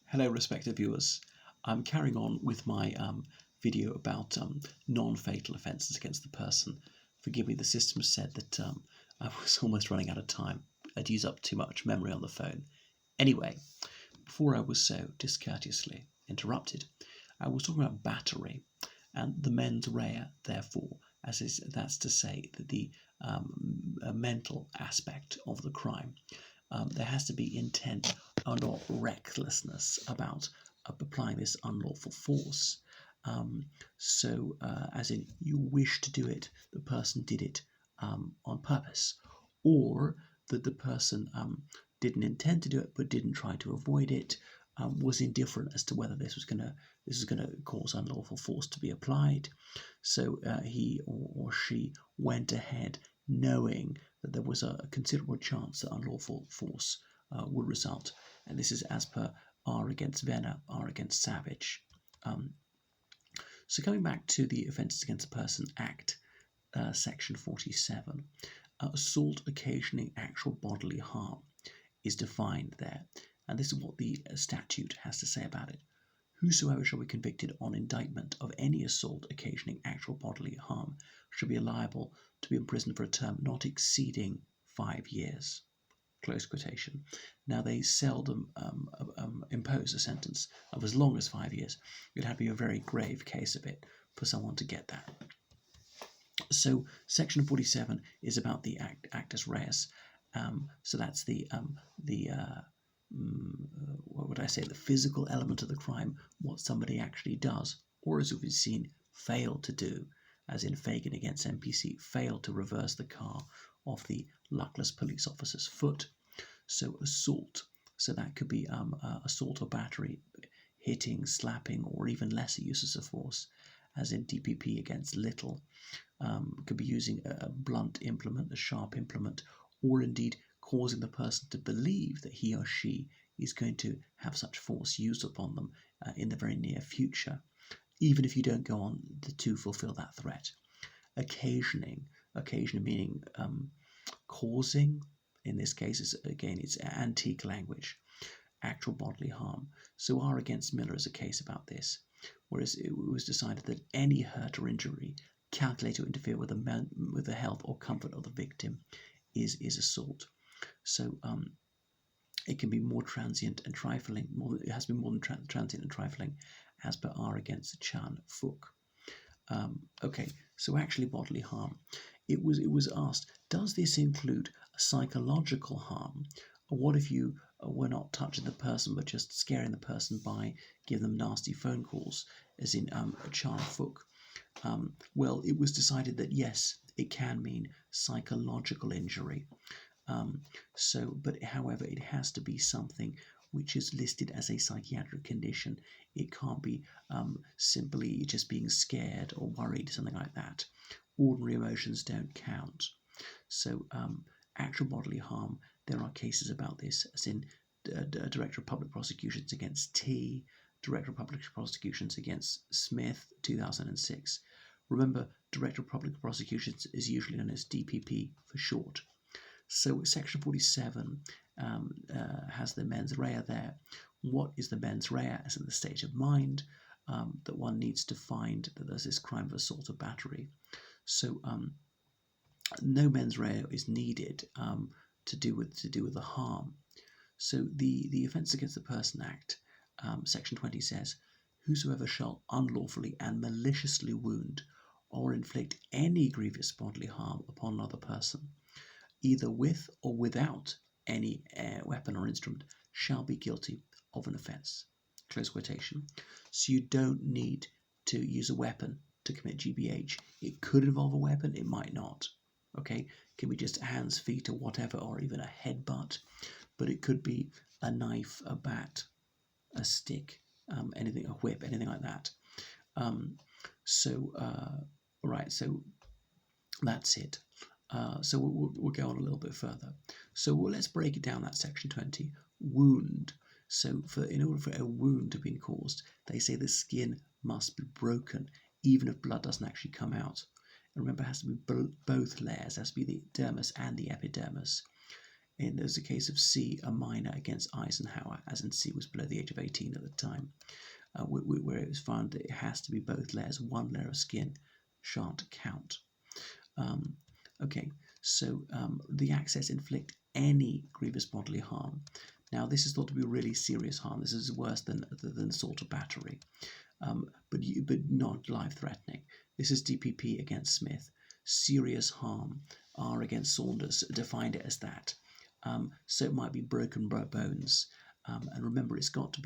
Hello, respected viewers. I'm carrying on with my video about non-fatal offences against the person. Forgive me, the system said that I was almost running out of time. I'd used up too much memory on the phone. Anyway, before I was so discourteously interrupted, I was talking about battery and the mens rea, therefore, that's to say that the mental aspect of the crime. There has to be intent or not recklessness about applying this unlawful force. As in, you wish to do it, the person did it on purpose, or that the person didn't intend to do it but didn't try to avoid it, was indifferent as to whether this was going to cause unlawful force to be applied. So he or she went ahead knowing that there was a considerable chance that unlawful force would result. And this is as per R against Venner, R against Savage. So coming back to the Offences Against the Person Act, section 47, assault occasioning actual bodily harm is defined there. And this is what the statute has to say about it. Whosoever shall be convicted on indictment of any assault occasioning actual bodily harm shall be liable to be imprisoned for a term not exceeding 5 years. Close quotation. Now, they seldom impose a sentence of as long as 5 years. It would have to be a very grave case of it for someone to get that. So, section 47 is about the actus reus. So that's the what would I say, the physical element of the crime, what somebody actually does, or as we've seen, failed to do, as in Fagan against MPC, failed to reverse the car of the luckless police officer's foot. So assault, so that could be assault or battery, hitting, slapping, or even lesser uses of force, as in DPP against Little, could be using a blunt implement, a sharp implement, or indeed causing the person to believe that he or she is going to have such force used upon them in the very near future, even if you don't go on to fulfill that threat. Occasioning meaning causing, in this case, it's antique language, actual bodily harm. So R against Miller is a case about this, whereas it was decided that any hurt or injury calculated to interfere with the health or comfort of the victim is assault. So it can be more transient and trifling. It has to be more than transient and trifling, as per R against Chan Fook. Okay, so actually bodily harm. It was asked, does this include a psychological harm? Or what if you were not touching the person but just scaring the person by giving them nasty phone calls, as in Chan Fook? Well, it was decided that yes, it can mean psychological injury. But however, it has to be something which is listed as a psychiatric condition. It can't be simply just being scared or worried, something like that. Ordinary emotions don't count. So actual bodily harm, there are cases about this, as in Director of Public Prosecutions against T, Director of Public Prosecutions against Smith, 2006. Remember, Director of Public Prosecutions is usually known as DPP for short. So section 47 has the mens rea there. What is the mens rea as in the state of mind that one needs to find that there's this crime of assault or battery? So no mens rea is needed to do with the harm. So the Offence Against the Person Act, section 20 says, whosoever shall unlawfully and maliciously wound or inflict any grievous bodily harm upon another person, either with or without any weapon or instrument, shall be guilty of an offence. Close quotation. So you don't need to use a weapon to commit GBH. It could involve a weapon, it might not. Okay, it can be just hands, feet, or whatever, or even a headbutt. But it could be a knife, a bat, a stick, anything, a whip, anything like that. Right, so that's it. So we'll go on a little bit further. So let's break it down, that section 20. Wound. So in order for a wound to be caused, they say the skin must be broken, even if blood doesn't actually come out. And remember, it has to be both layers. It has to be the dermis and the epidermis. there's a case of C, a minor against Eisenhower, as in C was below the age of 18 at the time, where it was found that it has to be both layers. One layer of skin shan't count. Okay, so the acts says inflict any grievous bodily harm. Now, this is thought to be really serious harm. This is worse than assault or battery, but not life-threatening. This is DPP against Smith. Serious harm, R against Saunders, defined it as that. So it might be broken bones. And remember, it's got to be